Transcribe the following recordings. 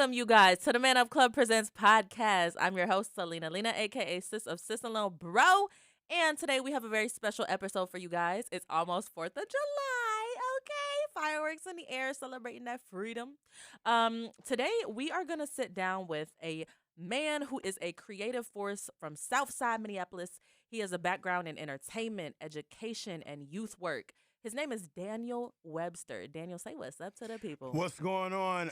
Welcome, you guys, to the Man Up Club Presents podcast. I'm your host, Celena. Lena, a.k.a. Sis of Sis Alone Bro. And today we have a very special episode for you guys. It's almost 4th of July, okay? Fireworks in the air, celebrating that freedom. Today we are going to sit down with a man who is a creative force from Southside Minneapolis. He has a background in entertainment, education, and youth work. His name is Daniel Webster. Daniel, say what's up to the people. What's going on?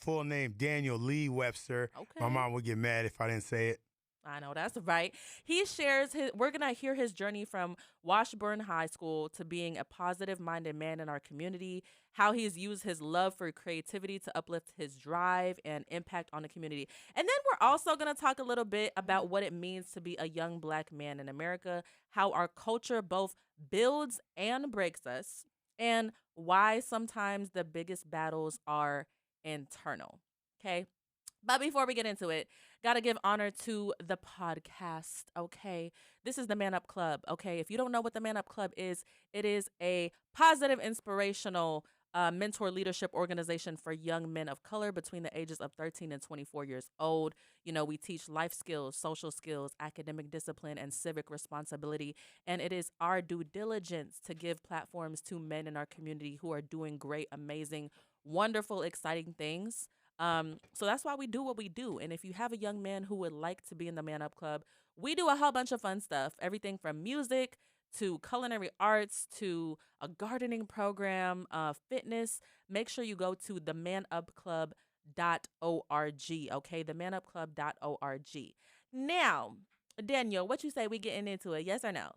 Full name Daniel Lee Webster. Okay. My mom would get mad if I didn't say it. I know, that's right. He shares we're going to hear his journey from Washburn High School to being a positive-minded man in our community, how he's used his love for creativity to uplift his drive and impact on the community. And then we're also going to talk a little bit about what it means to be a young Black man in America, how our culture both builds and breaks us, and why sometimes the biggest battles are internal. Okay? But before we get into it, got to give honor to the podcast, okay? This is the Man Up Club, okay? If you don't know what the Man Up Club is, it is a positive, inspirational mentor leadership organization for young men of color between the ages of 13 and 24 years old. You know, we teach life skills, social skills, academic discipline, and civic responsibility. And it is our due diligence to give platforms to men in our community who are doing great, amazing, wonderful, exciting things. So that's why we do what we do. And if you have a young man who would like to be in the Man Up Club, we do a whole bunch of fun stuff. Everything from music to culinary arts to a gardening program, fitness. Make sure you go to themanupclub.org, okay? Themanupclub.org. Now, Daniel, what you say we getting into it? Yes or no?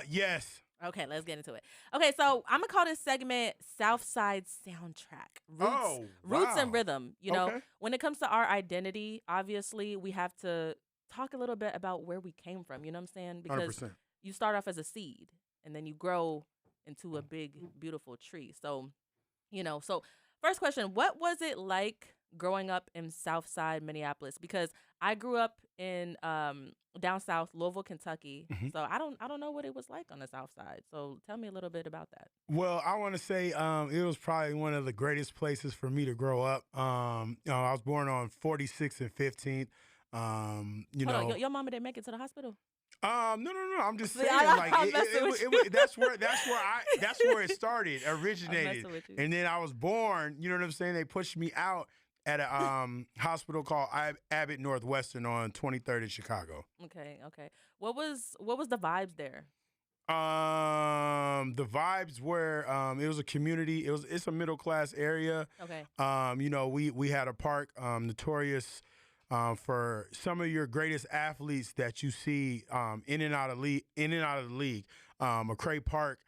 Yes. Okay, let's get into it. Okay, so I'm gonna call this segment Southside Soundtrack. Roots and rhythm. You know, when it comes to our identity, obviously we have to talk a little bit about where we came from. You know what I'm saying? Because 100%. you start off as a seed and then you grow into a big, beautiful tree. So, first question, what was it like growing up in Southside Minneapolis? Because I grew up in down south, Louisville, Kentucky. Mm-hmm. So I don't know what it was like on the South Side. So tell me a little bit about that. Well, I want to say it was probably one of the greatest places for me to grow up. I was born on 46th and 15th. Hold on, your mama didn't make it to the hospital? No. I'm just saying, that's where it started, originated, and then I was born. You know what I'm saying? They pushed me out at a hospital called Abbott Northwestern on 23rd in Chicago. Okay. What was the vibes there? The vibes were it was a community. It's a middle class area. Okay. We had a park notorious for some of your greatest athletes that you see in and out of the league. McCray Park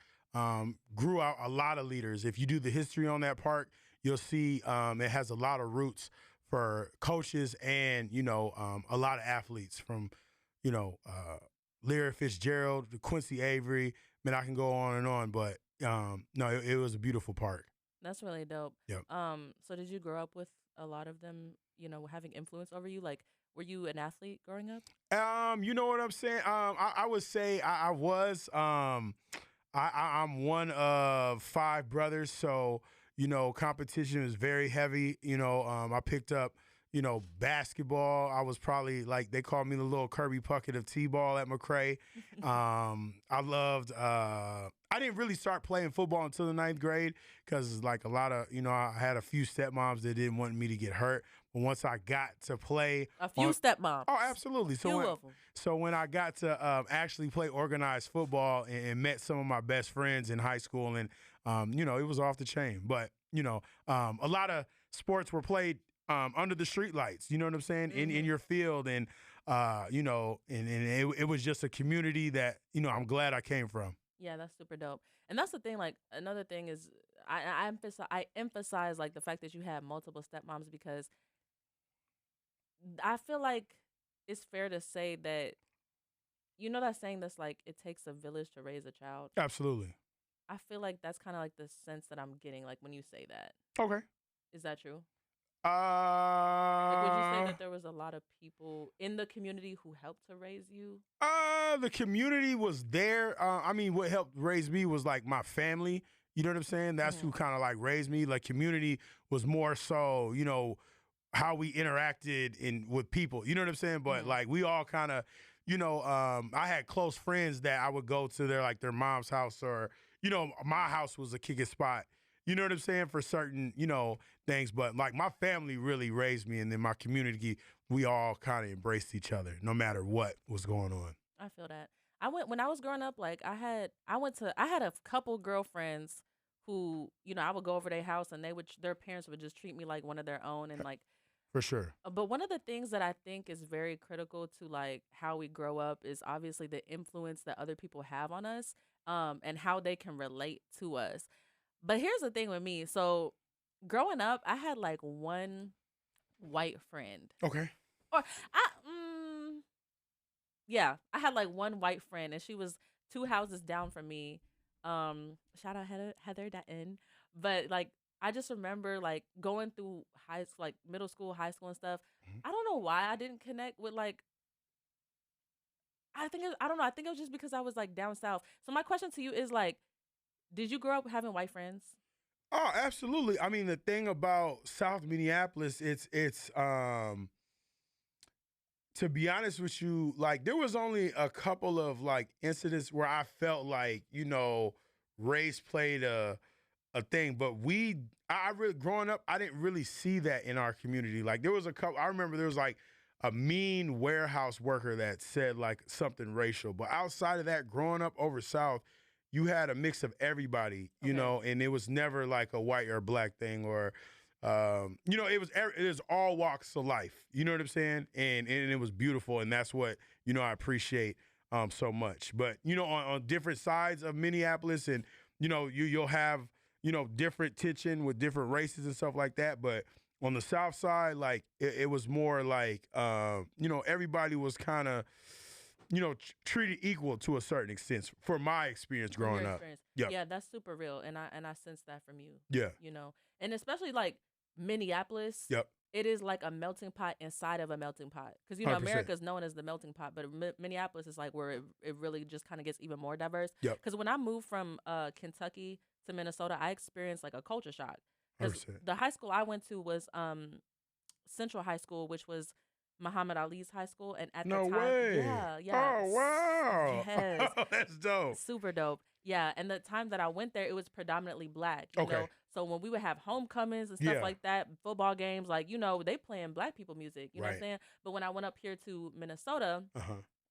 grew out a lot of leaders. If you do the history on that park, you'll see it has a lot of roots for coaches and a lot of athletes from Larry Fitzgerald to Quincy Avery. I mean, I can go on and on, but no, it was a beautiful park. That's really dope. Yep. So did you grow up with a lot of them, having influence over you? Like, were you an athlete growing up? You know what I'm saying? I would say I was. I'm one of 5 brothers, so competition is very heavy. I picked up basketball. I was probably they called me the little Kirby Puckett of T-ball at McCray. I loved. I didn't really start playing football until the 9th grade because a lot of I had a few stepmoms that didn't want me to get hurt. But once I got to play, stepmoms. Oh, absolutely. So when I got to actually play organized football and met some of my best friends in high school, and it was off the chain. But a lot of sports were played under the street lights, you know what I'm saying, in your field, and it was just a community that I'm glad I came from. Yeah, that's super dope. And that's the thing. Another thing is I emphasize the fact that you have multiple stepmoms, because I feel like it's fair to say that that saying that's it takes a village to raise a child. Absolutely. I feel like that's kind of the sense that I'm getting when you say that. Okay. Is that true? Would you say that there was a lot of people in the community who helped to raise you? The community was there. What helped raise me was my family. You know what I'm saying? That's who kind of like raised me. Like community was more so, you know, how we interacted with people. You know what I'm saying? But like we all kind of, you know, I had close friends that I would go to their mom's house, or, you know, my house was a kicking spot. You know what I'm saying? For certain, you know, things. But like my family really raised me, and then my community, we all kind of embraced each other no matter what was going on. I feel that. When I was growing up, like I had a couple girlfriends who, you know, I would go over their house and their parents would just treat me like one of their own, and like For sure. but one of the things that I think is very critical to like how we grow up is obviously the influence that other people have on us, and how they can relate to us. But here's the thing with me. So growing up, I had like one white friend. Okay. Or yeah, I had like one white friend, and she was 2 houses down from me. Shout out Heather Dutton. But like I just remember like going through like middle school, high school and stuff. I don't know why I didn't connect with like I don't know. I think it was just because I was like down south. So my question to you is like, did you grow up having white friends? Oh, absolutely. I mean, the thing about South Minneapolis, it's to be honest with you, like there was only a couple of like incidents where I felt like, you know, race played a thing, but I really growing up, I didn't really see that in our community. Like there was a couple, I remember there was like a mean warehouse worker that said like something racial, but outside of that, growing up over South, you had a mix of everybody, you know, and it was never like a white or black thing, or you know, it was all walks of life. You know what I'm saying? And it was beautiful, and that's what, you know, I appreciate so much. But you know, on different sides of Minneapolis, and you know, you'll have, you know, different tension with different races and stuff like that. But on the South Side, like it was more like you know, everybody was kind of, you know, treated equal to a certain extent, for my experience growing up. Yep. Yeah, that's super real, and I sense that from you. Yeah. You know, and especially like Minneapolis. Yep. It is like a melting pot inside of a melting pot, because you know 100%. America is known as the melting pot, but Minneapolis is like where it really just kind of gets even more diverse. Yep. Because when I moved from Kentucky to Minnesota, I experienced like a culture shock. Because the high school I went to was Central High School, which was Muhammad Ali's high school, and at the time, way. yeah. Oh wow. Yes. Oh, that's dope. Super dope. Yeah, and the time that I went there, it was predominantly black. You know? So when we would have homecomings and stuff like that, football games, like, you know, they playing black people music. You know what I'm saying? But when I went up here to Minnesota,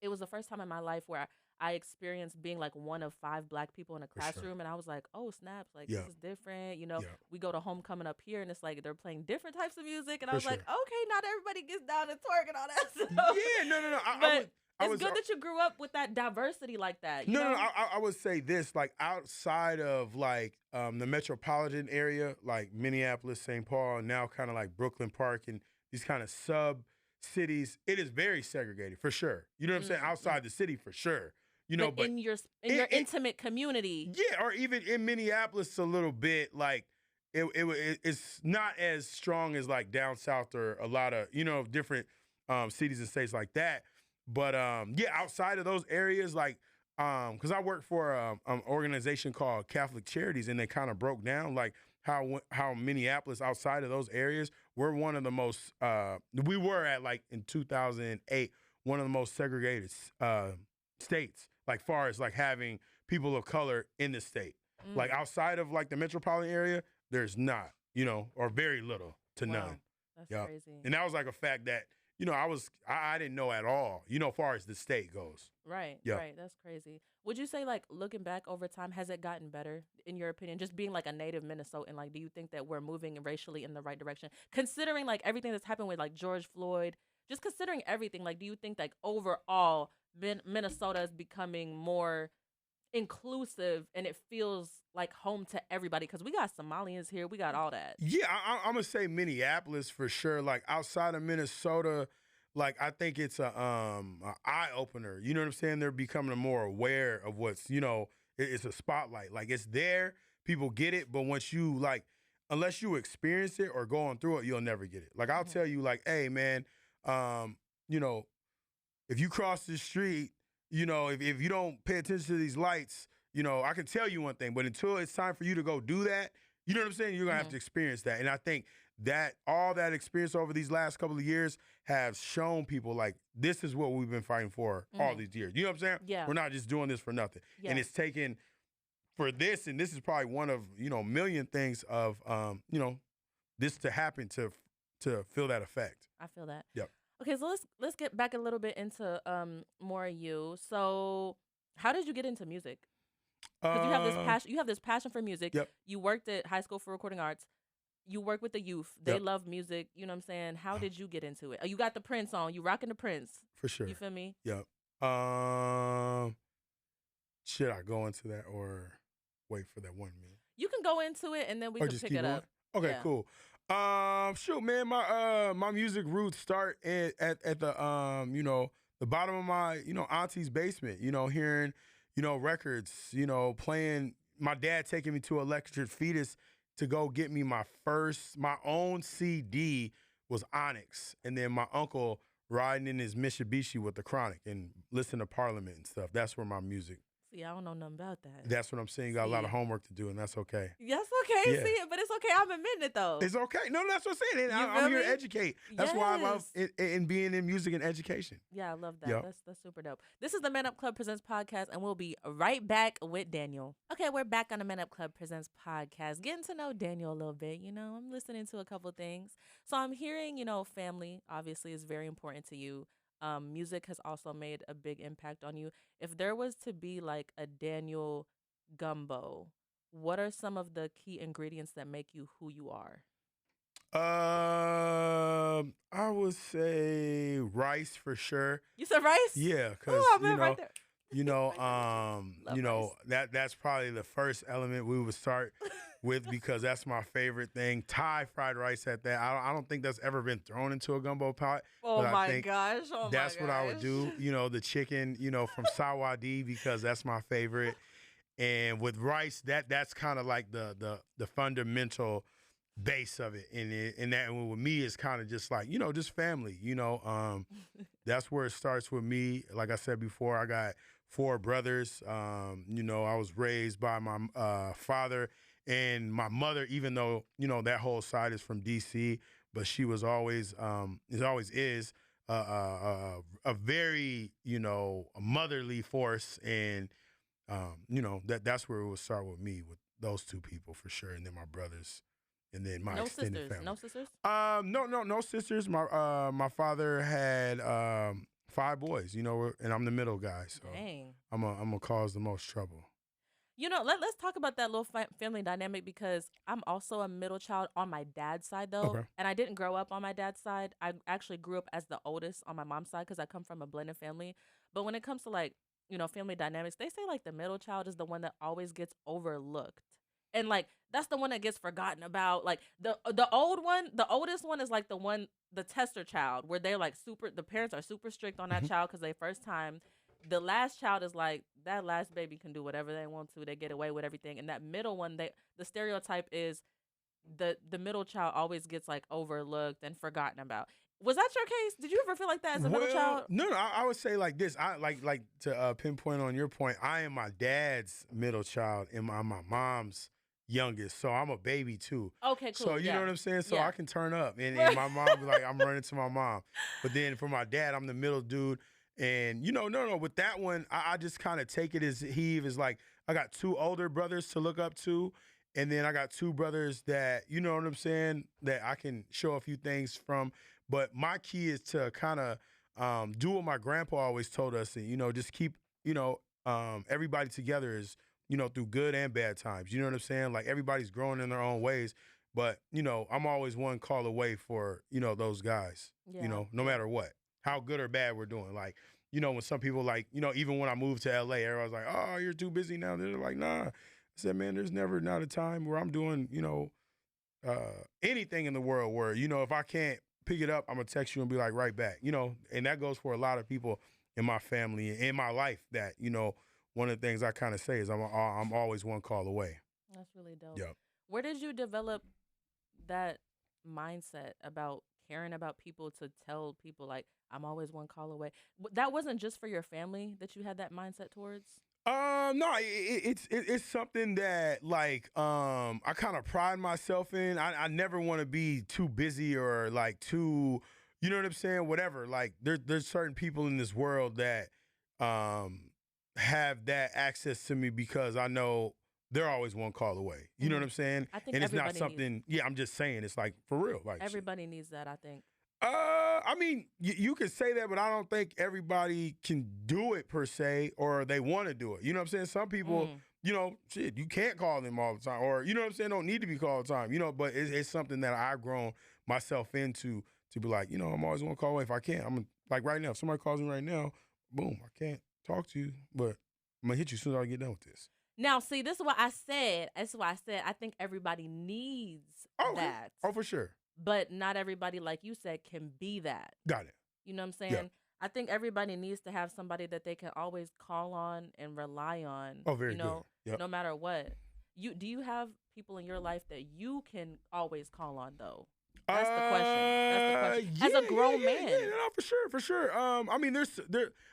it was the first time in my life where I experienced being like one of 5 black people in a classroom, and I was like, oh snaps, like this is different. You know, we go to homecoming up here, and it's like they're playing different types of music, and I was like, okay, not everybody gets down and twerk and all that stuff. Yeah, no. It's good that you grew up with that diversity like that. You know? I would say this, like outside of like the metropolitan area, like Minneapolis, St. Paul, and now kind of like Brooklyn Park and these kind of sub cities, it is very segregated for sure. You know what I'm saying? Outside the city for sure. You know, but in your intimate community, yeah, or even in Minneapolis a little bit, like it's not as strong as like down south or a lot of, you know, different cities and states like that. But yeah, outside of those areas, like because I work for an organization called Catholic Charities, and they kind of broke down like how Minneapolis, outside of those areas, we're one of the most we were at like in 2008 one of the most segregated states, like far as like having people of color in the state. Like outside of like the metropolitan area, there's not, you know, or very little to none. That's crazy. And that was like a fact that, you know, I didn't know at all, you know, as far as the state goes. Right. That's crazy. Would you say, like, looking back over time, has it gotten better, in your opinion? Just being like a native Minnesotan, like, do you think that we're moving racially in the right direction? Considering like everything that's happened with like George Floyd, just considering everything, like, do you think like overall Minnesota is becoming more inclusive and it feels like home to everybody? Because we got Somalians here, we got all that. Yeah, I'm gonna say Minneapolis for sure. Like outside of Minnesota, like I think it's a eye opener. You know what I'm saying? They're becoming more aware of what's, you know, it's a spotlight. Like it's there, people get it, but once you like, unless you experience it or going through it, you'll never get it. Like I'll tell you, like, hey man, you know, if you cross the street, you know, if you don't pay attention to these lights, I can tell you one thing, but until it's time for you to go do that, you know what I'm saying? You're going to have to experience that. And I think that all that experience over these last couple of years have shown people like this is what we've been fighting for all these years. You know what I'm saying? Yeah. We're not just doing this for nothing. Yeah. And it's taken for this, and this is probably one of, a million things of, this to happen to feel that effect. I feel that. Yep. Okay, so let's get back a little bit into more of you. So how did you get into music? Because you have this passion. You have this passion for music. Yep. You worked at High School for Recording Arts. You work with the youth. They Yep. love music. You know what I'm saying? How did you get into it? You got the Prince on. You rocking the Prince. For sure. You feel me? Yep. Should I go into that or wait for that 1 minute? You can go into it and then we Or can just pick keep it going? up. Okay, Yeah. cool. Shoot, man, my music roots start at the the bottom of my auntie's basement. Hearing records. Playing. My dad taking me to Electric Fetus to go get me my own CD was Onyx, and then my uncle riding in his Mitsubishi with the Chronic and listening to Parliament and stuff. That's where my music. See, I don't know nothing about that. That's what I'm saying. You got a lot of homework to do, and that's okay. Yes, okay. Yeah. See it, but it's okay. I'm admitting it though. It's okay. No, that's what I'm saying. You I'm feel here to me? educate. That's why I love Yes. it, in being in music and education. Yeah, I love that. Yep. That's super dope. This is the Man Up Club Presents podcast, and we'll be right back with Daniel. Okay, we're back on the Man Up Club Presents podcast, getting to know Daniel a little bit. I'm listening to a couple things. So I'm hearing, family obviously is very important to you. Music has also made a big impact on you. If there was to be like a Daniel gumbo, what are some of the key ingredients that make you who you are? I would say rice for sure. You said rice? Yeah, because Oh, I'm right there. That's probably the first element we would start with because that's my favorite thing. Thai fried rice at that. I don't think that's ever been thrown into a gumbo pot. Oh but I my think gosh. Oh that's my what I would gosh. do. The chicken, from Sawadi because that's my favorite. And with rice, that's kind of like the fundamental base of it. And with me, it's kind of just like, just family, that's where it starts with me. Like I said before, I got 4 brothers. I was raised by my father and my mother, even though, that whole side is from D.C., but she was always, always is, a very, a motherly force. And, that's where it would start with me, with those 2 people for sure. And then my brothers. And then my extended family. No sisters? No sisters. My father had 5 boys, and I'm the middle guy, so Dang. I'm gonna cause the most trouble. Let's talk about that little family dynamic because I'm also a middle child on my dad's side though, Okay. and I didn't grow up on my dad's side. I actually grew up as the oldest on my mom's side because I come from a blended family. But when it comes to like family dynamics, they say like the middle child is the one that always gets overlooked. And like that's the one that gets forgotten about. Like the oldest one is like the tester child, where they're like the parents are super strict on that child because they first time. The last child is like that last baby can do whatever they want to. They get away with everything. And that middle one, the stereotype is the middle child always gets like overlooked and forgotten about. Was that your case? Did you ever feel like that as a middle child? No, I would say like this. I like to pinpoint on your point. I am my dad's middle child and I'm my mom's youngest, so I'm a baby too. Okay, cool. So you know what I'm saying? So Yeah. I can turn up, and my mom be like, I'm running to my mom. But then for my dad, I'm the middle dude, and no. With that one, I just kind of take it as heave is like I got 2 older brothers to look up to, and then I got 2 brothers that you know what I'm saying that I can show a few things from. But my key is to kind of do what my grandpa always told us, and just keep everybody together is. Through good and bad times. You know what I'm saying? Like everybody's growing in their own ways, but I'm always one call away for, those guys, Yeah. No matter what, how good or bad we're doing. Like, when some people like, even when I moved to LA, everyone's like, oh, you're too busy now. They're like, nah. I said, man, there's never not a time where I'm doing, anything in the world where, if I can't pick it up, I'm gonna text you and be like right back, and that goes for a lot of people in my family and in my life that, one of the things I kind of say is I'm always one call away. That's really dope. Yep. Where did you develop that mindset about caring about people to tell people like I'm always one call away? That wasn't just for your family that you had that mindset towards? No, it's something that like I kind of pride myself in. I never want to be too busy or like too, you know what I'm saying? Whatever. Like there's certain people in this world that um have that access to me because I know they're always one call away. You know what Hmm. I'm saying? I think And it's not everybody needs something. Yeah, I'm just saying. It's like for real. Like shit. everybody needs that. I think. I mean, you can say that, but I don't think everybody can do it per se, or they want to do it. You know what I'm saying? Some people, Mm. shit, you can't call them all the time, or you know what I'm saying, don't need to be called all the time. But it's something that I've grown myself into to be like, I'm always gonna call away if I can. Like right now, if somebody calls me right now, boom, I can't talk to you, but I'm gonna hit you as soon as I get done with this. Now, see, this is what I said. That's why I said I think everybody needs Oh, okay. that. Oh, for sure. But not everybody, like you said, can be that. Got it. You know what I'm saying? Yeah. I think everybody needs to have somebody that they can always call on and rely on, Oh, very good. Yep. no matter what. Do you have people in your life that you can always call on though? That's the question. That's the question. As a grown man. Yeah, no, for sure. I mean,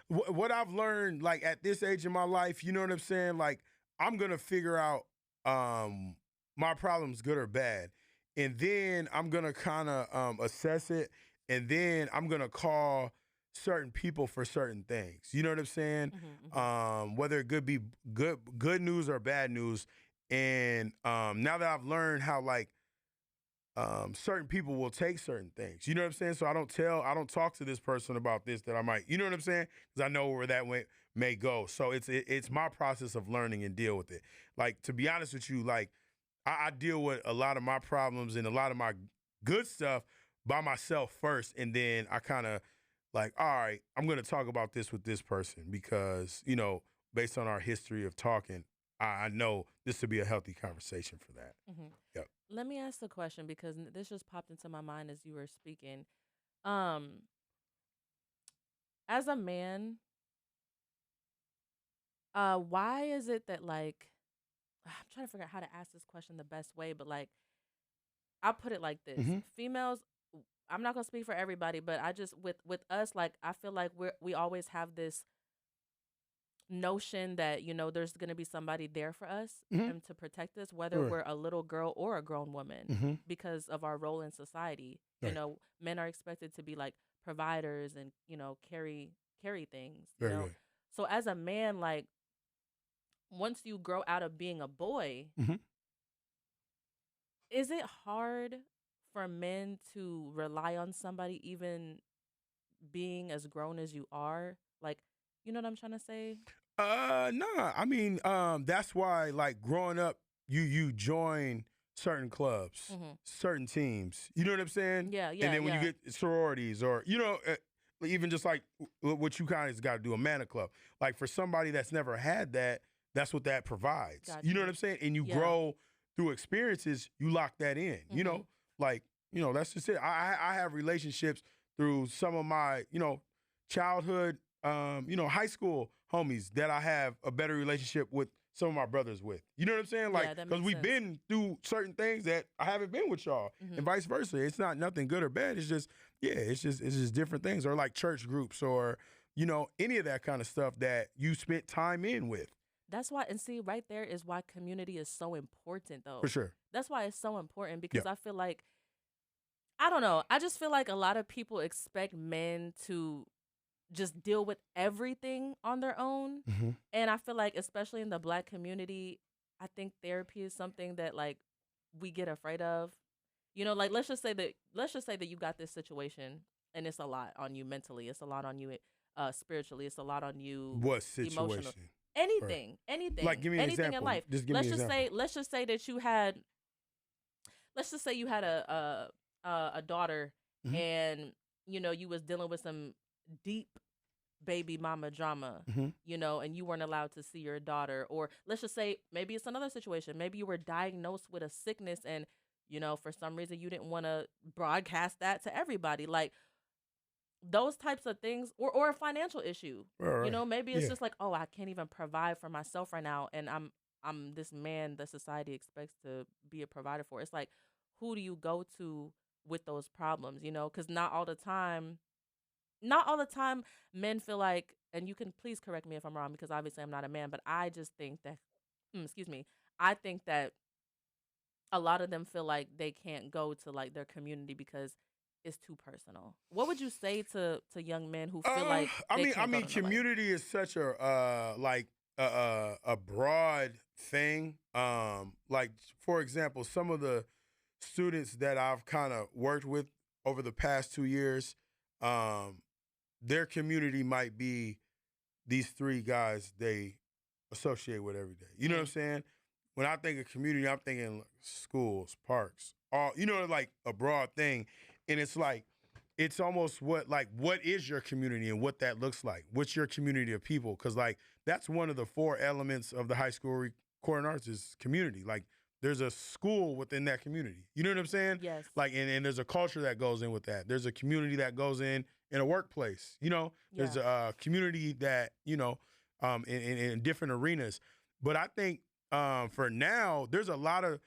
what I've learned, like at this age in my life, you know what I'm saying? Like, I'm gonna figure out my problems, good or bad, and then I'm gonna kind of assess it, and then I'm gonna call certain people for certain things. You know what I'm saying? Mm-hmm, mm-hmm. Whether it could be good news or bad news, and now that I've learned how like certain people will take certain things. You know what I'm saying? So I don't talk to this person about this that I might, you know what I'm saying? Because I know where that may go. So it's my process of learning and deal with it. Like, to be honest with you, like I deal with a lot of my problems and a lot of my good stuff by myself first. And then I kind of like, all right, I'm going to talk about this with this person because, based on our history of talking, I know this would be a healthy conversation for that. Mm-hmm. Yep. Let me ask the question because this just popped into my mind as you were speaking. Um, as a man, why is it that like I'm trying to figure out how to ask this question the best way, but like I'll put it like this: Mm-hmm. females. I'm not gonna speak for everybody, but I just with us, like I feel like we always have this notion that there's gonna be somebody there for us Mm-hmm. and to protect us, whether Right. we're a little girl or a grown woman, Mm-hmm. because of our role in society. Right. Men are expected to be like providers and carry things. Very good. So as a man, like once you grow out of being a boy, Mm-hmm. is it hard for men to rely on somebody even being as grown as you are? Like, you know what I'm trying to say? Nah. I mean, that's why like growing up, you join certain clubs, Mm-hmm. certain teams. You know what I'm saying? Yeah, And yeah, then when you yeah. get sororities, or even just like what you kind of got to do, a mana club. Like for somebody that's never had that, that's what that provides. Got You know you. what I'm saying? And you Yeah. grow through experiences. You lock that in. Mm-hmm. Like that's just it. I have relationships through some of my childhood, high school homies that I have a better relationship with some of my brothers with. You know what I'm saying? Like, Yeah, that because makes we've sense. been through certain things that I haven't been with y'all, Mm-hmm. and vice versa. It's not nothing good or bad. It's just, it's just different things, or like church groups, or any of that kind of stuff that you spent time in with. That's why, and see, right there is why community is so important, though. For sure. That's why it's so important Yeah. because I feel like, I don't know, I just feel like a lot of people expect men to just deal with everything on their own. Mm-hmm. And I feel like, especially in the Black community, I think therapy is something that like we get afraid of. Like let's just say that you got this situation and it's a lot on you mentally, it's a lot on you spiritually, it's a lot on you What situation? emotional. Or, Anything, like, give me an anything example. in life. Just give me an example. Let's just say that you had, let's just say you had a daughter, Mhm. and you was dealing with some deep baby mama drama, Mhm. and you weren't allowed to see your daughter. Or let's just say maybe it's another situation. Maybe you were diagnosed with a sickness and for some reason you didn't want to broadcast that to everybody. Like those types of things, or a financial issue. Right. Maybe it's Yeah. just like, oh, I can't even provide for myself right now, and I'm this man that society expects to be a provider for. It's like, who do you go to with those problems? Because not all the time men feel like, and you can please correct me if I'm wrong because obviously I'm not a man, but I just think that, excuse me, I think that a lot of them feel like they can't go to like their community because it's too personal. What would you say to young men who feel like they I can't go mean, to nobody? community is such a like a broad thing. Like for example, some of the students that I've kind of worked with over the past 2 years, um, their community might be these three guys they associate with every day. You know what I'm Mm, saying? When I think of community, I'm thinking like schools, parks, all like a broad thing. And it's like it's almost what is your community and what that looks like. What's your community of people? Because like that's one of the four elements of the high school recording arts is community. Like there's a school within that community. You know what I'm saying? yes. Like and there's a culture that goes in with that. There's a community that goes in a workplace. There's Yeah. a community that in different arenas. But I think for now, there's a lot of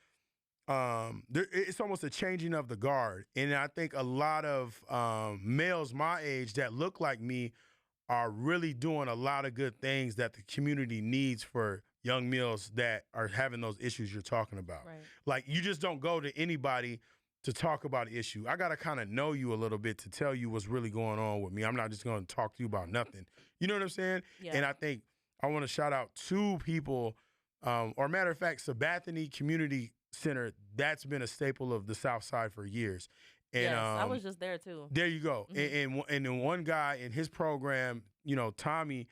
it's almost a changing of the guard, and I think a lot of males my age that look like me are really doing a lot of good things that the community needs for young males that are having those issues you're talking about. Right. Like you just don't go to anybody to talk about an issue. I got to kind of know you a little bit to tell you what's really going on with me. I'm not just going to talk to you about nothing. You know what I'm saying? Yeah. And I think I want to shout out two people, or matter of fact, Sabathany Community Center, that's been a staple of the South Side for years. And Yes. I was just there too. there you go. Mhm. And then one guy in his program, Tommy,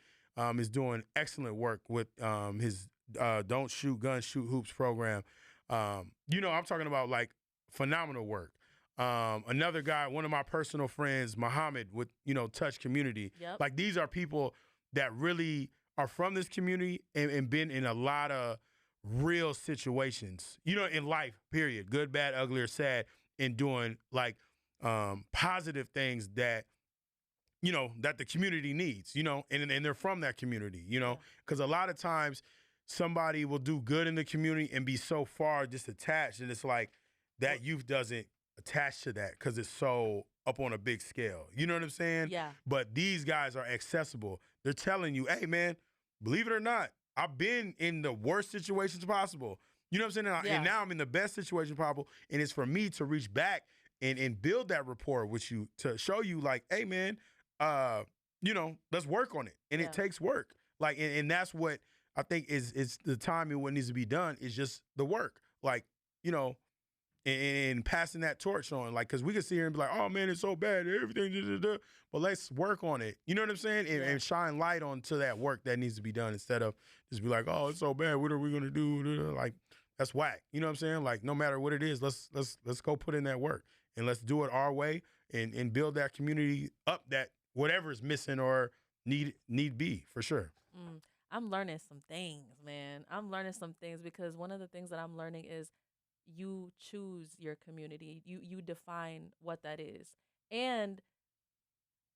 is doing excellent work with his Don't Shoot Guns, Shoot Hoops program. I'm talking about like phenomenal work. Another guy, one of my personal friends, Muhammad, with Touch Community. Yep. Like these are people that really are from this community and been in a lot of real situations, in life, period, good, bad, ugly, or sad, and doing like positive things that that the community needs, and they're from that community, because a lot of times somebody will do good in the community and be so far disattached, and it's like that youth doesn't attach to that because it's so up on a big scale. You know what I'm saying? Yeah. But these guys are accessible. They're telling you, hey, man, believe it or not, I've been in the worst situations possible. You know what I'm saying? Yeah. And now I'm in the best situation possible. And it's for me to reach back and build that rapport with you to show you like, hey, man, let's work on it. And Yeah. it takes work. Like, and that's what I think is the time and what needs to be done is just the work. Like, and passing that torch on, like, because we can sit here and be like, oh, man, it's so bad, everything, but let's work on it. You know what I'm saying? And shine light onto that work that needs to be done instead of just be like, oh, it's so bad, what are we going to do? Like, that's whack. You know what I'm saying? Like, no matter what it is, let's go put in that work and let's do it our way and build that community up that whatever is missing or need be, for sure. I'm learning some things, man. I'm learning some things because one of the things that I'm learning is you choose your community. You define what that is. And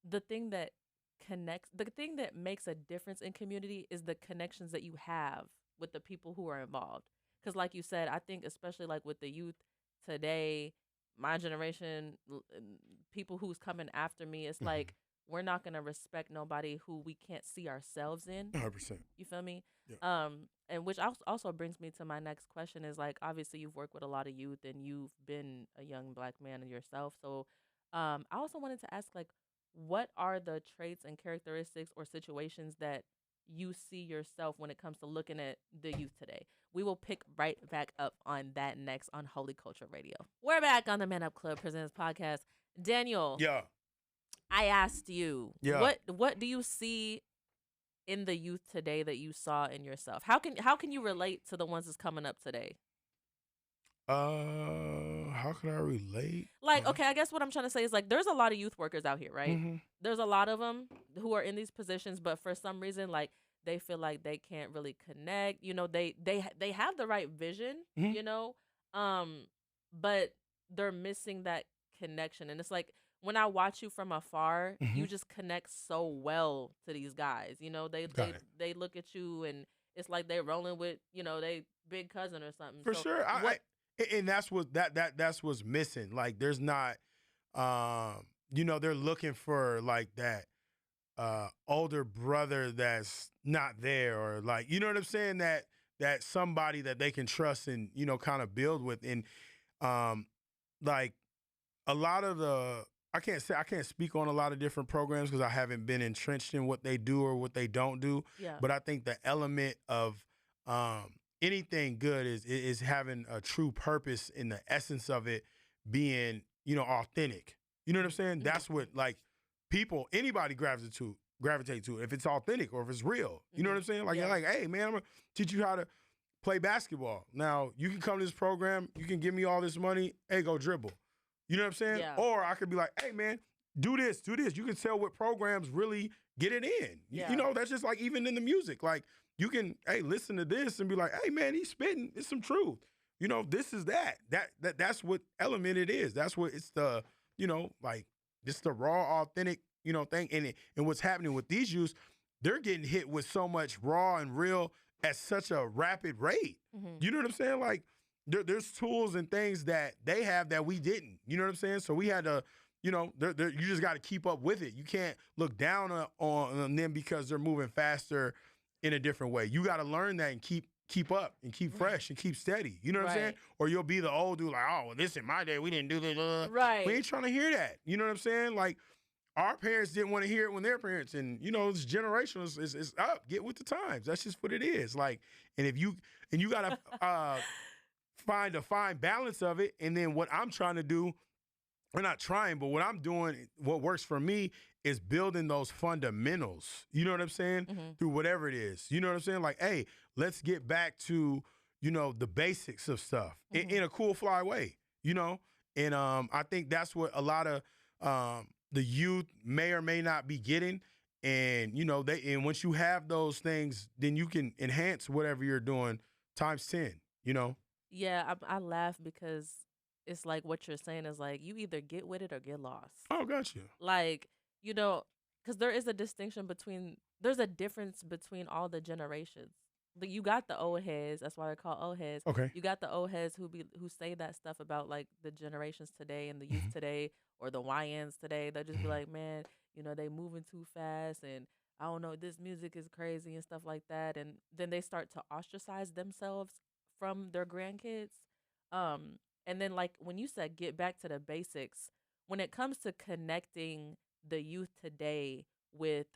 the thing that the thing that makes a difference in community is the connections that you have with the people who are involved. Cuz like you said, I think especially like with the youth today, my generation, people who's coming after me, it's like we're not going to respect nobody who we can't see ourselves in. 100%. You feel me? Yeah. And which also brings me to my next question is like obviously you've worked with a lot of youth and you've been a young black man yourself. So I also wanted to ask like what are the traits and characteristics or situations that you see yourself when it comes to looking at the youth today? We will pick right back up on that next on Holy Culture Radio. We're back on the Man Up Club Presents podcast. Daniel, Yeah. I asked you, Yeah. what do you see in the youth today that you saw in yourself? How can you relate to the ones that's coming up today? How can I relate? Like, okay, I guess what I'm trying to say is like there's a lot of youth workers out here, right? Mm-hmm. There's a lot of them who are in these positions, but for some reason like they feel like they can't really connect. They have the right vision, Mhm. but they're missing that connection. And it's like when I watch you from afar, you just connect so well to these guys. Got it. They look at you and it's like they're rolling with, they big cousin or something. For So sure. what And that's what that's what's missing. Like there's not they're looking for like that older brother that's not there, or like, you know what I'm saying, that somebody that they can trust and, you know, kind of build with. And um like a lot of the I can't speak on a lot of different programs because I haven't been entrenched in what they do or what they don't do. Yeah. But I think the element of anything good is having a true purpose, in the essence of it being, you know, authentic. You know what I'm saying? That's what, like, people, anybody gravitate to it if it's authentic or if it's real. You know what I'm saying? Like, Yeah. you're like, hey man, I'm gonna teach you how to play basketball. Now you can come to this program, you can give me all this money, hey, go dribble. You know what I'm saying? Yeah. Or I could be like, hey man, do this, do this. You can tell what programs really get it in. Yeah. You know, that's just like even in the music. Like, you can, hey, listen to this and be like, hey man, he's spitting. It's some truth. You know, this is that. That's what element it is. That's what it's the, you know, like, it's the raw, authentic, you know, thing. And what's happening with these youths, they're getting hit with so much raw and real at such a rapid rate. You know what I'm saying? Like, there's tools and things that they have that we didn't. You know what I'm saying? So we had to, you know, you just got to keep up with it. You can't look down on them because they're moving faster in a different way. You got to learn that and keep up and keep fresh and keep steady. You know what I'm saying? Or you'll be the old dude like, oh, well, this in my day, we didn't do this. Right. We ain't trying to hear that. You know what I'm saying? Like, our parents didn't want to hear it when their parents, and, you know, this generation is up. Get with the times. That's just what it is. Like, and you got to find a fine balance of it. And then what I'm trying to do, we're not trying, but what I'm doing, what works for me is building those fundamentals. You know what I'm saying? Through whatever it is. You know what I'm saying? Like, hey, let's get back to, you know, the basics of stuff in a cool, fly way, you know? And I think that's what a lot of the youth may or may not be getting. And, you know, and once you have those things, then you can enhance whatever you're doing times 10, you know? Yeah, I laugh because it's like what you're saying is like you either get with it or get lost. Oh, gotcha. Like, you know, because there's a difference between all the generations. You got the old heads, that's why they're called old heads. Okay. You got the old heads who say that stuff about like the generations today and the youth today, or the YNs today. They'll just be like, man, you know, they moving too fast, and I don't know, this music is crazy and stuff like that. And then they start to ostracize themselves from their grandkids. And then, like, when you said get back to the basics, when it comes to connecting the youth today with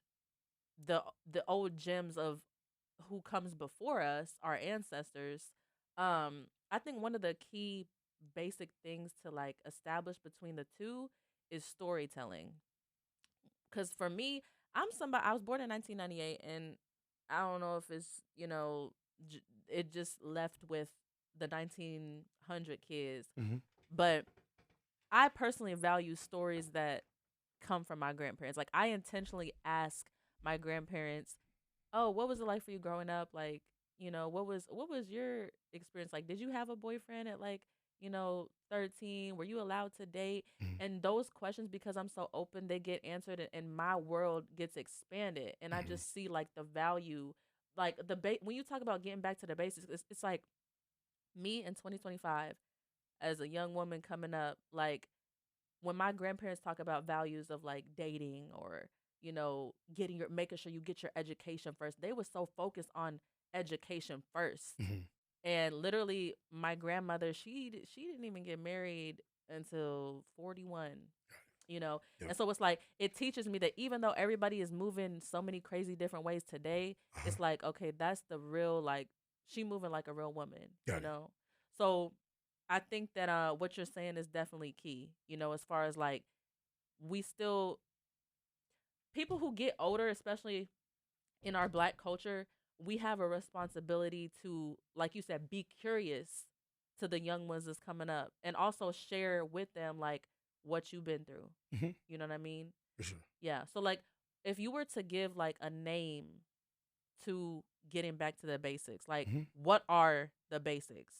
the old gems of who comes before us, our ancestors, I think one of the key basic things to like establish between the two is storytelling. Because for me, I was born in 1998, and I don't know if it's, you know, it just left with the 1900 kids, but I personally value stories that come from my grandparents. Like, I intentionally ask my grandparents, oh, what was it like for you growing up? Like, you know, what was your experience like? Did you have a boyfriend at, like, you know, 13? Were you allowed to date? And those questions, because I'm so open, they get answered, and my world gets expanded. And I just see like the value, like when you talk about getting back to the basics, it's like me in 2025 as a young woman coming up, like, when my grandparents talk about values of like dating, or, you know, making sure you get your education first, they were so focused on education first. And literally my grandmother, she didn't even get married until 41, you know. And so it's like, it teaches me that even though everybody is moving so many crazy different ways today, it's like, okay, that's the real, like, she moving like a real woman, you know. So I think that what you're saying is definitely key, you know, as far as like, people who get older, especially in our Black culture, we have a responsibility to, like you said, be curious to the young ones that's coming up, and also share with them like what you've been through. You know what I mean? For sure. Yeah. So like, if you were to give like a name to getting back to the basics, like, what are the basics?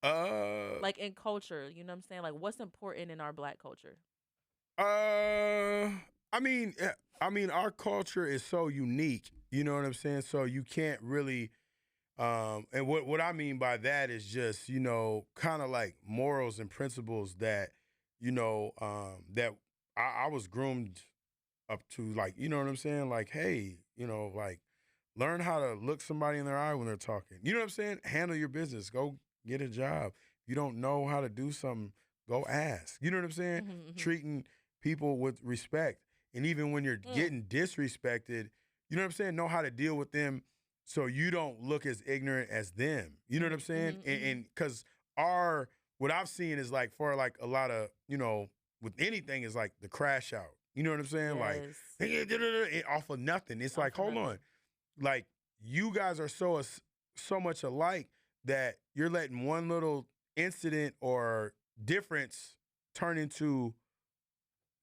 Like in culture, you know what I'm saying? Like, what's important in our Black culture? I mean, our culture is so unique. You know what I'm saying? So you can't really, and what I mean by that is just, you know, kind of like morals and principles that, you know, that I was groomed up to, like, you know what I'm saying? Like, hey, like, learn how to look somebody in their eye when they're talking. You know what I'm saying? Handle your business. Go get a job. If you don't know how to do something, go ask. You know what I'm saying? Treating people with respect. And even when you're getting disrespected, you know what I'm saying? Know how to deal with them so you don't look as ignorant as them. You know what I'm saying? And because what I've seen is like for like a lot of, with anything is like the crash out. You know what I'm saying? Yes. Like off of nothing. It's like, hold on. Like, you guys are so much alike that you're letting one little incident or difference turn into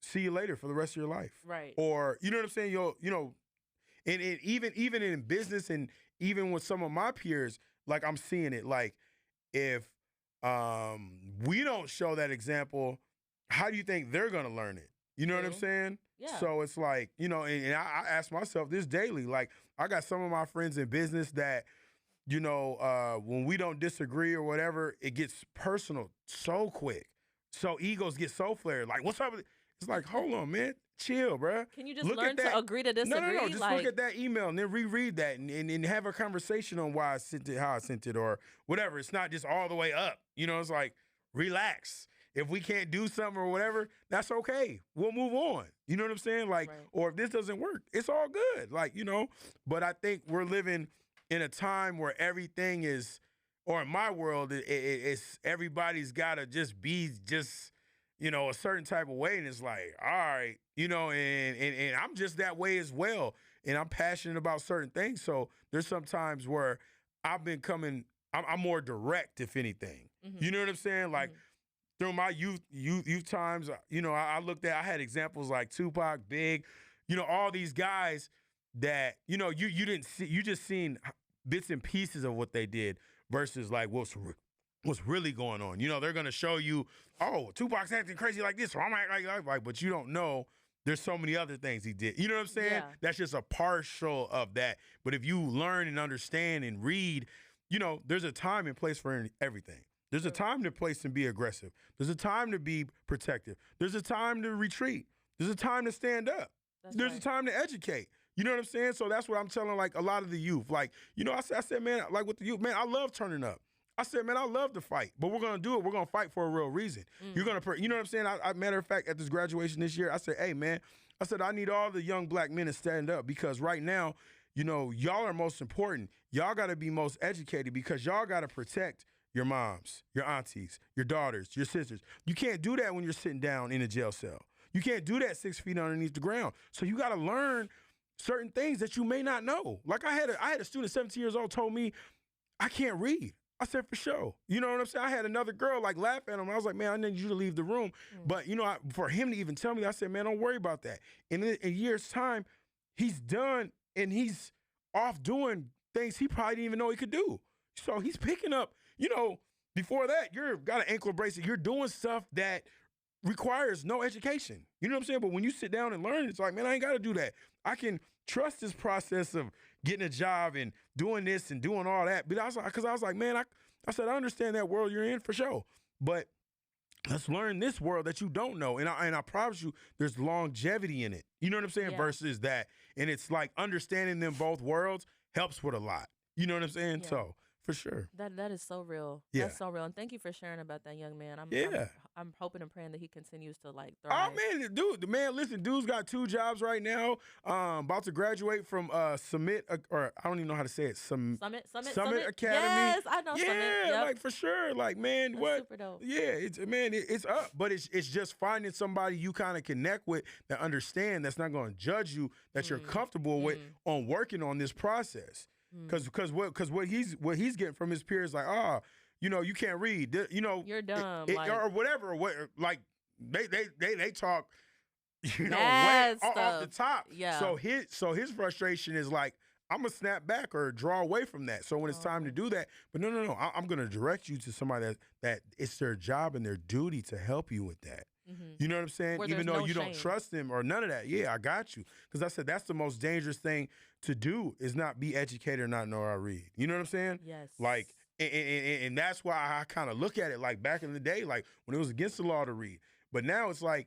see you later for the rest of your life. Right. Or, you know what I'm saying? And even in business and even with some of my peers, like, I'm seeing it. Like, if we don't show that example, how do you think they're going to learn it? You know what I'm saying? Yeah. So it's like, and I ask myself this daily. Like, I got some of my friends in business that, when we don't disagree or whatever, it gets personal so quick. So egos get so flared. Like, what's up? It's like, hold on, man. Chill, bro. Can you just learn to agree to disagree? No. Just look at that email and then reread that and have a conversation on why I sent it, how I sent it, or whatever. It's not just all the way up. It's like, relax. If we can't do something or whatever, that's okay. We'll move on. You know what I'm saying? Like, or if this doesn't work, it's all good. Like, but I think we're living in a time where everything is, or in my world, it's everybody's got to just be a certain type of way. And it's like, all right, and I'm just that way as well. And I'm passionate about certain things. So there's some times where I'm more direct, if anything. You know what I'm saying? Like, through my youth times, I had examples like Tupac, Big, all these guys that, you didn't see, you just seen bits and pieces of what they did versus like what's really going on. They're going to show you, oh, Tupac's acting crazy like this, or I'm acting like, but you don't know there's so many other things he did. You know what I'm saying? Yeah. That's just a partial of that. But if you learn and understand and read, there's a time and place for everything. There's a time and place to be aggressive. There's a time to be protective. There's a time to retreat. There's a time to stand up. There's a time to educate. You know what I'm saying? So that's what I'm telling, like, a lot of the youth. Like, I said, man, like with the youth, man, I love turning up. I said, man, I love to fight, but we're going to do it. We're going to fight for a real reason. You're going to, you know what I'm saying? Matter of fact, at this graduation this year, I said, hey, man, I need all the young black men to stand up because right now, y'all are most important. Y'all got to be most educated because y'all got to protect your moms, your aunties, your daughters, your sisters. You can't do that when you're sitting down in a jail cell. You can't do that 6 feet underneath the ground. So you got to learn certain things that you may not know. Like I had a student, 17 years old, told me, I can't read. I said, for sure. You know what I'm saying? I had another girl like laugh at him. I was like, man, I need you to leave the room. But, for him to even tell me, I said, man, don't worry about that. In a year's time, he's done and he's off doing things he probably didn't even know he could do. So he's picking up, before that, you've got an ankle bracelet. You're doing stuff that requires no education. You know what I'm saying? But when you sit down and learn, it's like, man, I ain't got to do that. I can trust this process of getting a job and doing this and doing all that. But I was like, man, I said, I understand that world you're in for sure. But let's learn this world that you don't know. And I promise you, there's longevity in it. You know what I'm saying? Yeah. Versus that. And it's like understanding them both worlds helps with a lot. You know what I'm saying? Yeah. So for sure. That is so real. Yeah. That's so real. And thank you for sharing about that young man. I'm hoping and praying that he continues to like thrive. Oh man, listen, dude's got 2 jobs right now. About to graduate from Summit, or I don't even know how to say it. Summit Academy. Yes, I know Summit. Summit. Yeah, like for sure. Like, man, That's what? Super dope. Yeah, it's up, but it's just finding somebody you kind of connect with that understand, that's not going to judge you, that you're comfortable with on working on this process. Because what he's getting from his peers, like, you can't read, you're dumb, or whatever, like they talk, way off the top. Yeah. So his frustration is like, I'm gonna snap back or draw away from that. So when it's time to do that, but no, I'm gonna direct you to somebody that it's their job and their duty to help you with that. You know what I'm saying? Even though you don't trust them or none of that. Yeah, I got you. Because I said that's the most dangerous thing to do is not be educated or not know how to read. You know what I'm saying? Yes. Like, and that's why I kind of look at it like back in the day, like when it was against the law to read. But now it's like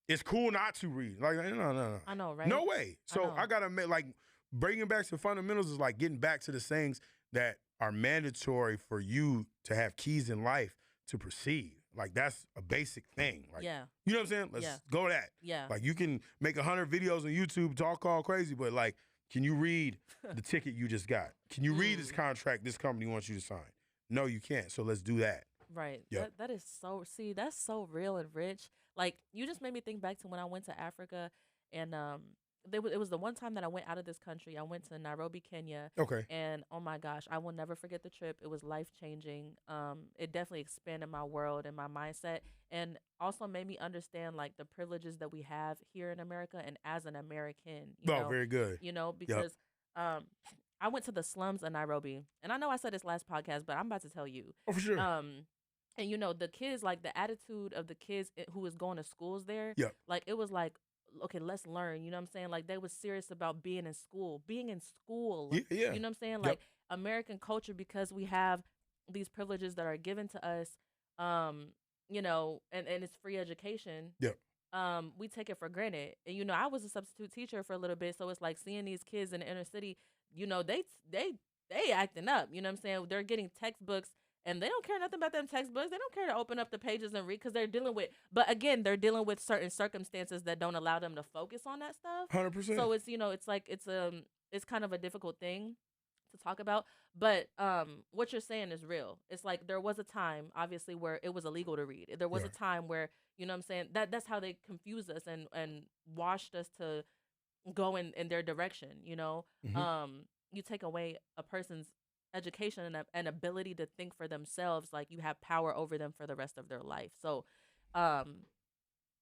it's cool not to read. Like, no. I know, right? No way. So know. I gotta make, like, bringing back to fundamentals is like getting back to the things that are mandatory for you to have keys in life to proceed. Like, that's a basic thing. Like, Yeah. you know what I'm saying? Let's go to that. Yeah. Like, you can make 100 videos on YouTube, talk all crazy, but like, can you read the ticket you just got? Can you read this contract this company wants you to sign? No, you can't. So let's do that. Right. Yep. That is so, see, that's so real and rich. Like, you just made me think back to when I went to Africa, and it was the one time that I went out of this country. I went to Nairobi, Kenya. Okay. And oh my gosh, I will never forget the trip. It was life-changing. It definitely expanded my world and my mindset, and also made me understand like the privileges that we have here in America and as an American, you know. Very good. You know, because I went to the slums of Nairobi, and I know I said this last podcast, but I'm about to tell you. Oh, for sure. And you know, the kids, like the attitude of the kids who was going to schools there, Yep. like it was like, okay, let's learn. You know what I'm saying? Like they was serious about being in school. You know what I'm saying? Like American culture, because we have these privileges that are given to us, you know, and it's free education. Yep. We take it for granted. And you know, I was a substitute teacher for a little bit, so it's like seeing these kids in the inner city, you know, they acting up. You know what I'm saying? They're getting textbooks, and they don't care nothing about them textbooks. They don't care to open up the pages and read, because they're dealing with certain circumstances that don't allow them to focus on that stuff. 100%. So it's, you know, it's like it's kind of a difficult thing to talk about. But what you're saying is real. It's like there was a time, obviously, where it was illegal to read. There was a time where, you know what I'm saying, that's how they confused us and washed us to go in their direction, you know. You take away a person's education and ability to think for themselves, like you have power over them for the rest of their life. So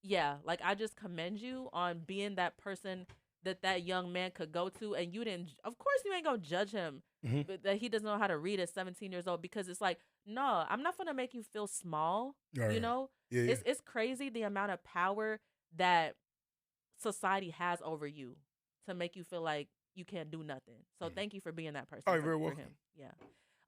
yeah, like I just commend you on being that person that young man could go to, and you didn't, of course you ain't gonna judge him but that he doesn't know how to read at 17 years old, because it's like, no, I'm not gonna make you feel small. You know, it's crazy the amount of power that society has over you to make you feel like you can't do nothing. So thank you for being that person. Oh, you're very welcome. Him. Yeah.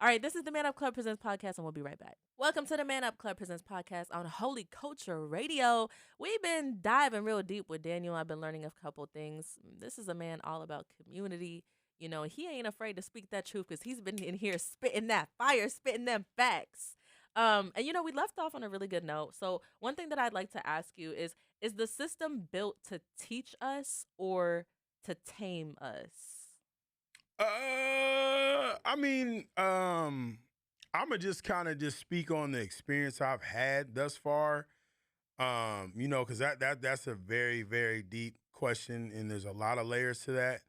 All right, this is the Man Up Club Presents podcast, and we'll be right back. Welcome to the Man Up Club Presents podcast on Holy Culture Radio. We've been diving real deep with Daniel. I've been learning a couple things. This is a man all about community. You know, he ain't afraid to speak that truth, because he's been in here spitting that fire, spitting them facts. And you know, we left off on a really good note. So one thing that I'd like to ask you is the system built to teach us or to tame us? I mean, I'ma just kind of just speak on the experience I've had thus far. You know, because that's a very, very deep question, and there's a lot of layers to that.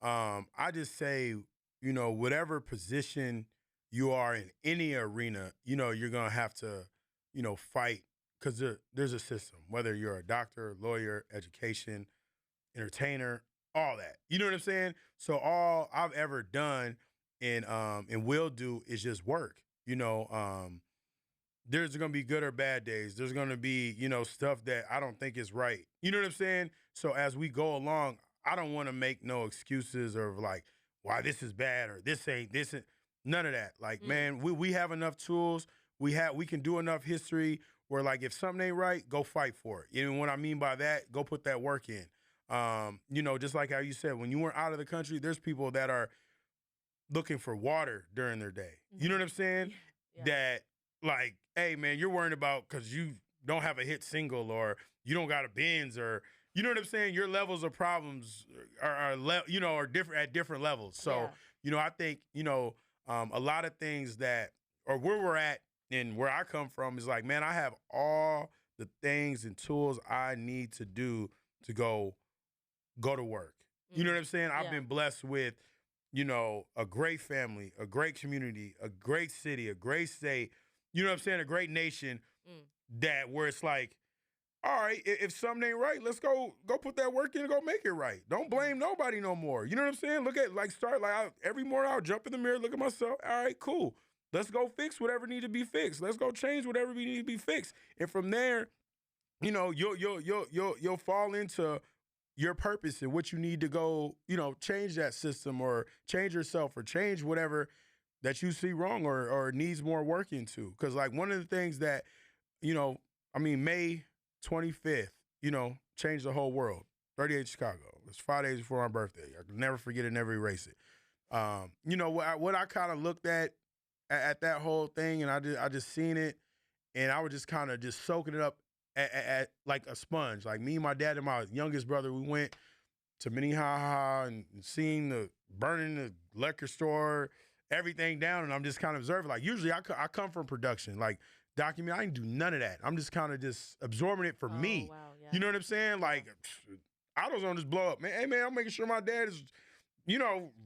I just say, you know, whatever position you are in any arena, you know, you're gonna have to, you know, fight, because there's a system. Whether you're a doctor, lawyer, education, entertainer, all that. You know what I'm saying? So all I've ever done and will do is just work. You know, there's gonna be good or bad days. There's gonna be, you know, stuff that I don't think is right. You know what I'm saying? So as we go along, I don't want to make no excuses or like why this is bad or this ain't this. None of that. Like, man, we have enough tools. We can do enough history where, like, if something ain't right, go fight for it. And what I mean by that, go put that work in. You know, just like how you said, when you were out of the country, there's people that are looking for water during their day. You know what I'm saying? Yeah. That, like, hey, man, you're worrying about because you don't have a hit single or you don't got a Benz or, you know what I'm saying? Your levels of problems are different at different levels. So, you know, I think, you know, a lot of things that, or where we're at and where I come from is like, man, I have all the things and tools I need to do to go to work. You know what I'm saying? I've been blessed with, you know, a great family, a great community, a great city, a great state, you know what I'm saying? A great nation that where it's like, all right, if something ain't right, let's go put that work in and go make it right. Don't blame nobody no more. You know what I'm saying? Look at, like, every morning I'll jump in the mirror, look at myself. All right, cool. Let's go fix whatever need to be fixed. Let's go change whatever need to be fixed. And from there, you know, you'll fall into your purpose and what you need to go, you know, change that system or change yourself or change whatever that you see wrong or needs more work into. Because, like, one of the things that, you know, I mean, May 25th changed the whole world. 38 Chicago. It's 5 days before my birthday. I can never forget it, never erase it. What I kind of looked at that whole thing, and I just seen it, and I was just kind of just soaking it up at like a sponge. Like me, my dad, and my youngest brother, we went to Minnehaha and seeing the burning the liquor store, everything down, and I'm just kind of observing. Like usually I come from production, like document. I didn't do none of that. I'm just kind of just absorbing it for me. Wow, yeah. You know what I'm saying? Like AutoZone just blow up, man. Hey man, I'm making sure my dad is,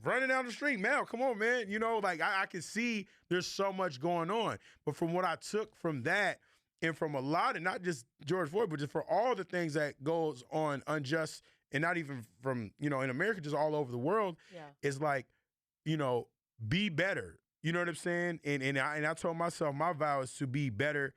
running down the street. Man, come on, man. Like I can see there's so much going on. But from what I took from that, and from a lot, and not just George Floyd, but just for all the things that goes on unjust, and not even from, in America, just all over the world, is like, be better. You know what I'm saying? And I told myself my vow is to be better,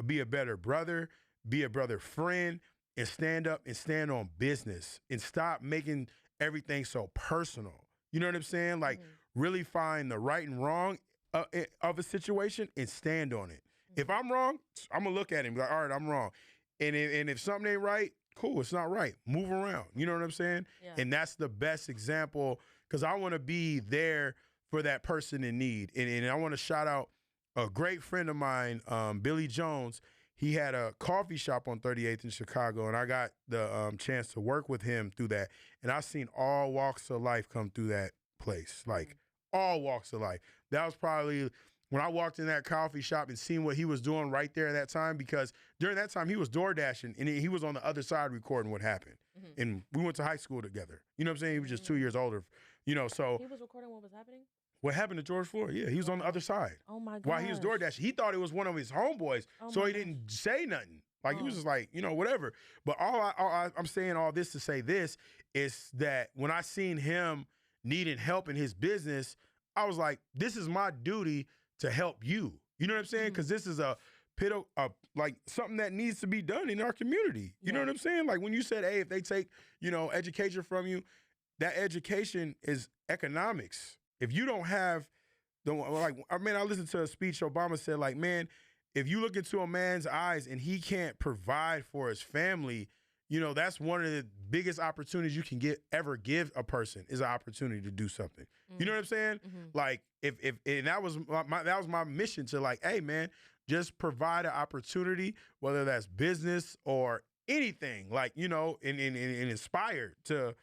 be a better brother, be a brother friend, and stand up and stand on business and stop making everything so personal. You know what I'm saying? Like really find the right and wrong of a situation and stand on it. If I'm wrong, I'm gonna look at him and be like, all right, I'm wrong. And if something ain't right, cool, it's not right. Move around. You know what I'm saying? Yeah. And that's the best example, because I want to be there for that person in need. And I want to shout out a great friend of mine, Billy Jones. He had a coffee shop on 38th in Chicago, and I got the chance to work with him through that. And I've seen all walks of life come through that place, like all walks of life. That was probably when I walked in that coffee shop and seen what he was doing right there at that time, because during that time he was door dashing and he was on the other side recording what happened. And we went to high school together. You know what I'm saying? He was just 2 years older, so. He was recording what was happening? What happened to George Floyd? Yeah, he was on the other side. Oh my God. While he was door dashing. He thought it was one of his homeboys, so he didn't say nothing. Like he was just like, whatever. But I'm saying all this to say this is that when I seen him needing help in his business, I was like, this is my duty to help you. You know what I'm saying? Because this is like something that needs to be done in our community. You know what I'm saying? Like when you said, hey, if they take, education from you, that education is economics. If you don't have I listened to a speech Obama said, like, man, if you look into a man's eyes and he can't provide for his family, that's one of the biggest opportunities you can ever give a person, is an opportunity to do something. You know what I'm saying? Like if and that was my mission, to like, hey man, just provide an opportunity, whether that's business or anything, like, and inspired to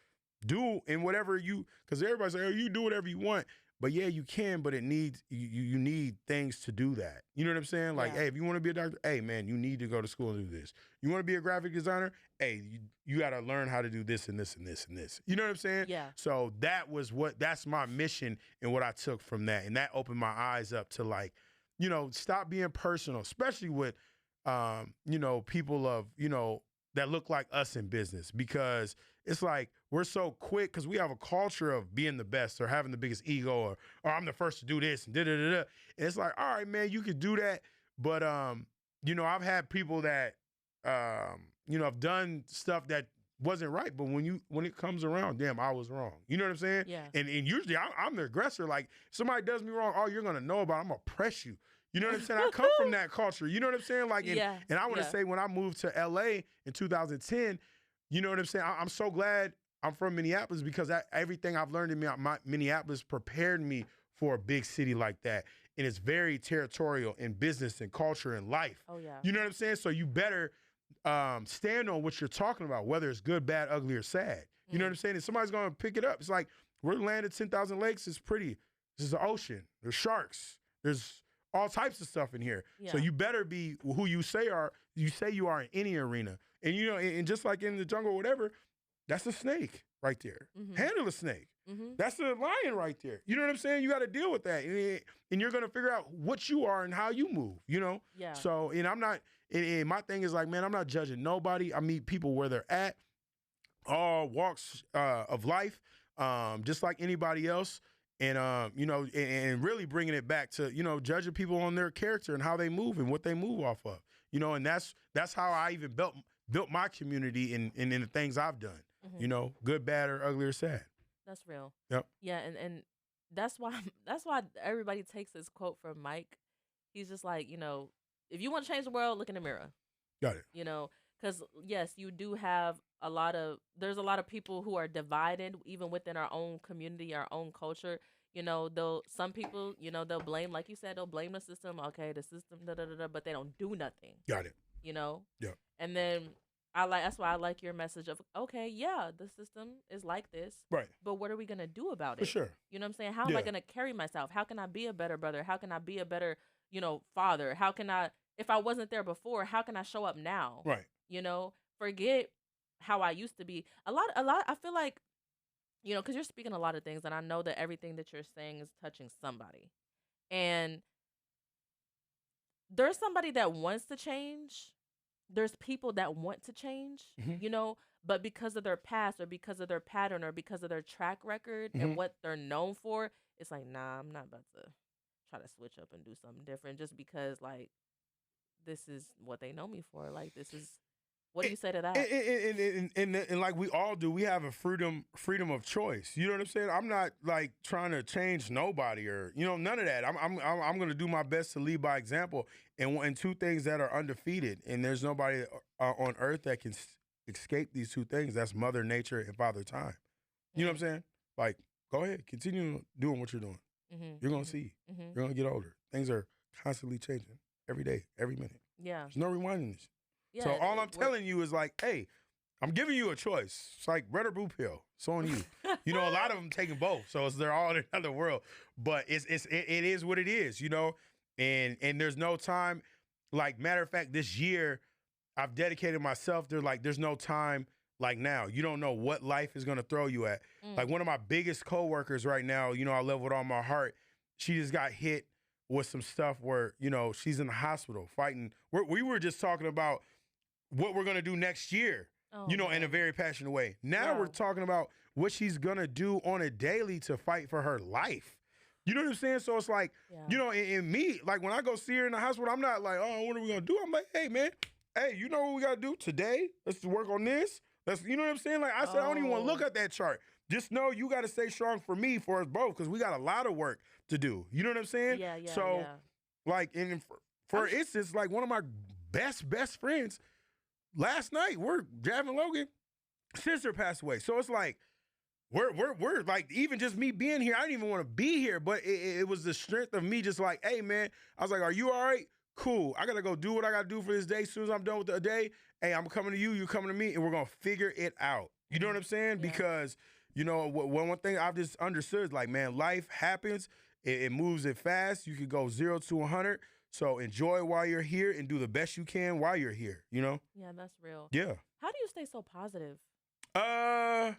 do in whatever because everybody say, oh, you do whatever you want. But yeah, you can, but it needs you need things to do that. You know what I'm saying? Like, hey, if you want to be a doctor, hey man, you need to go to school and do this. You want to be a graphic designer, hey, you got to learn how to do this and this and this and this. You know what I'm saying? Yeah. So that's my mission and what I took from that, and that opened my eyes up to like, stop being personal, especially with people of that look like us in business, because it's like we're so quick, because we have a culture of being the best or having the biggest ego, or I'm the first to do this and da-da-da-da. And it's like, all right, man, you could do that. But, I've had people that, have done stuff that wasn't right. But when it comes around, damn, I was wrong. You know what I'm saying? Yeah. And usually I'm the aggressor. Like somebody does me wrong, you're going to know about it. I'm going to press you. You know what I'm saying? I come from that culture. You know what I'm saying? Like, and I want to say, when I moved to LA in 2010, you know what I'm saying? I'm so glad I'm from Minneapolis, because everything I've learned in Minneapolis prepared me for a big city like that. And it's very territorial in business and culture and life. Oh, yeah. You know what I'm saying? So you better stand on what you're talking about, whether it's good, bad, ugly, or sad. You know what I'm saying? And somebody's going to pick it up. It's like, we're landed 10,000 lakes. It's pretty. This is the ocean. There's sharks. There's all types of stuff in here. Yeah. So you better be who you say you are in any arena. And and just like in the jungle or whatever, that's a snake right there. Handle a snake. That's a lion right there. You know what I'm saying? You got to deal with that. And you're going to figure out what you are and how you move, Yeah. So, and I'm not, and my thing is like, man, I'm not judging nobody. I meet people where they're at, all walks of life, just like anybody else. And, and really bringing it back to, judging people on their character and how they move and what they move off of, and that's how I even built my community in the things I've done, good, bad, or ugly, or sad. That's real. Yep. Yeah. And that's why everybody takes this quote from Mike. He's just like, if you want to change the world, look in the mirror. Got it. Because yes, you do have there's a lot of people who are divided even within our own community, our own culture. Some people, they'll blame, like you said, they'll blame the system. Okay, the system, da da da da, but they don't do nothing. Got it. You know. Yeah. And then that's why I like your message of, okay, yeah, the system is like this, Right. but what are we gonna do about For it? sure. You know what I'm saying? How am I gonna carry myself? How can I be a better brother? How can I be a better, father? How can I, if I wasn't there before, how can I show up now? Right. Forget how I used to be. A lot. I feel like, because you're speaking a lot of things, and I know that everything that you're saying is touching somebody, and there's somebody that wants to change. There's people that want to change, but because of their past or because of their pattern or because of their track record and what they're known for, it's like, nah, I'm not about to try to switch up and do something different just because, like, this is what they know me for. Like, this is, what do you say to that? And like we all do, we have a freedom of choice. You know what I'm saying? I'm not like trying to change nobody or none of that. I'm going to do my best to lead by example. And two things that are undefeated, and there's nobody on earth that can escape these two things. That's Mother Nature and Father Time. You know what I'm saying? Like, go ahead, continue doing what you're doing. You're going to see. You're going to get older. Things are constantly changing every day, every minute. Yeah. There's no rewinding this. Yeah, so all I'm telling you is like, hey, I'm giving you a choice. It's like red or blue pill. It's on you. A lot of them taking both, so they're all in another world. But it is what it is, And there's no time. Like, matter of fact, this year I've dedicated myself. There's no time like now. You don't know what life is gonna throw you at. Like, one of my biggest coworkers right now, I love with all my heart. She just got hit with some stuff where she's in the hospital fighting. We were just talking about what we're gonna do next year, in a very passionate way. Now we're talking about what she's gonna do on a daily to fight for her life. You know what I'm saying? So it's like, in me, like when I go see her in the hospital, I'm not like, oh, what are we gonna do? I'm like, hey man, you know what we gotta do today? Let's work on this. You know what I'm saying? Like I said, I don't even want to look at that chart. Just know you got to stay strong for me, for us both, because we got a lot of work to do. You know what I'm saying? Yeah. So, like, and for instance, like one of my best friends, last night we're Javin Logan, sister passed away. So it's like we're like, even just me being here, I didn't even want to be here, but it was the strength of me just like, hey man, I was like, are you all right? Cool. I gotta go do what I gotta do for this day. As soon as I'm done with the day, hey, I'm coming to you, you coming to me, and we're gonna figure it out. You know what I'm saying? Yeah. Because one thing I've just understood is like, man, life happens. It moves it fast. You can go 0 to 100. So enjoy while you're here and do the best you can while you're here. Yeah, that's real. Yeah. How do you stay so positive? I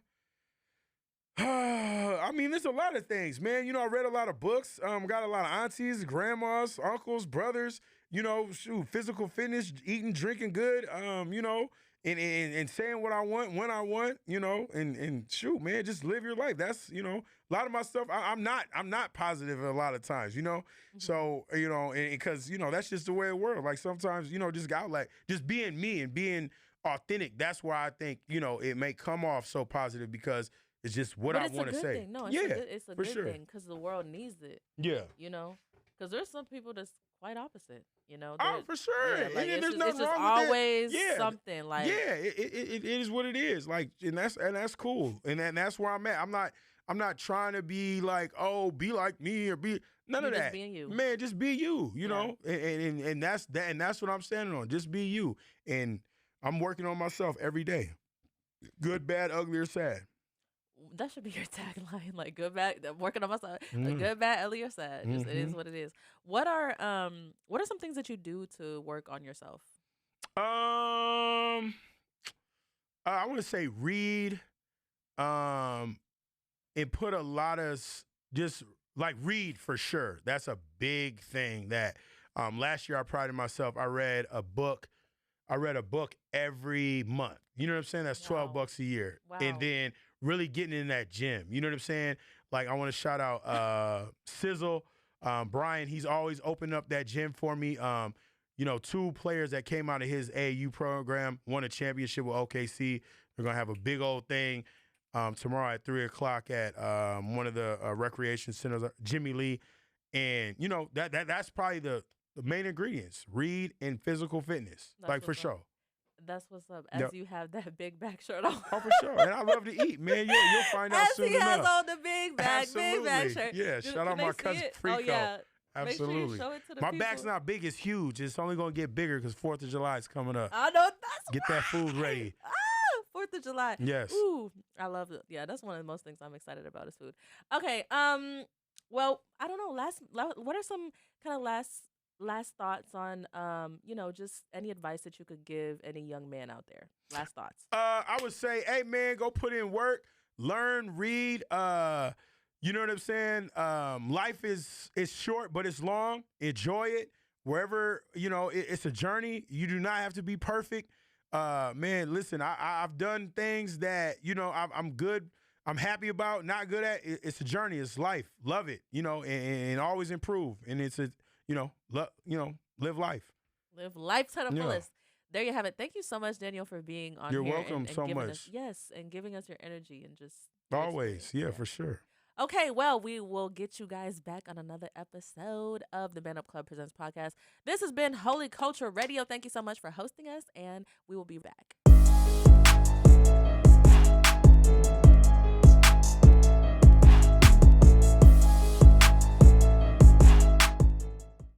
mean, there's a lot of things, man. I read a lot of books. Got a lot of aunties, grandmas, uncles, brothers. Physical fitness, eating, drinking good. And saying what I want when I want. And shoot, man, just live your life. That's a lot of my stuff. I'm not positive a lot of times. So and because that's just the way it works. Like sometimes just got like just being me and being authentic. That's why I think it may come off so positive because it's just what I want to say. Thing. No, it's a good thing because the world needs it. Yeah. Because there's some people that's quite opposite. For sure. Yeah, like and there's nothing it's just wrong with always that. something like. Yeah, it is what it is. Like, and that's cool. And that's where I'm at. I'm not trying to be like, oh, be like me or be none of that. Just being you, man. Just be you. You know, and that's that. And that's what I'm standing on. Just be you. And I'm working on myself every day. Good, bad, ugly, or sad. That should be your tagline, like good, bad. Working on myself, like good, bad, ugly, or sad. Just it is what it is. What are some things that you do to work on yourself? I want to say read, and put a lot of just like read for sure. That's a big thing. That last year I prided myself. I read a book every month. You know what I'm saying? That's $12 a year, and then really getting in that gym. You know what I'm saying? Like, I want to shout out Sizzle, Brian. He's always opened up that gym for me. 2 players that came out of his AAU program won a championship with OKC. They're going to have a big old thing tomorrow at 3 o'clock at one of the recreation centers, Jimmy Lee. And, that's probably the main ingredients, read and physical fitness, like for sure. That's what's up. As Yep. you have that big back shirt on. Oh, for sure. And I love to eat, man. You'll find out As soon he has enough. on the big back Absolutely. shirt. Yeah. Shout out Can my they see cousin it? Frico. Oh yeah. Make sure Absolutely. you show it to the My people. back's not big, it's huge. It's only gonna get bigger because 4th of July is coming up. I know that's Get that food ready. 4th of July. Yes. Ooh, I love it. Yeah, that's one of the most things I'm excited about is food. Okay. Well, I don't know. What are some kind of last thoughts on just any advice that you could give any young man out there? Last thoughts. I would say, hey man, go put in work, learn, read. You know what I'm saying? Life is short, but it's long. Enjoy it. Wherever, it's a journey. You do not have to be perfect. Man, listen, I've done things that, I'm good. I'm happy about, not good at. It's a journey. It's life. Love it, and always improve. And it's live life. Live life to the Yeah. fullest. There you have it. Thank you so much, Daniel, for being on You're here. welcome and so giving much. Us, yes, and giving us your energy and just your Always. experience. Yeah, for sure. Okay, well, we will get you guys back on another episode of the Man Up Club Presents podcast. This has been Holy Culture Radio. Thank you so much for hosting us, and we will be back.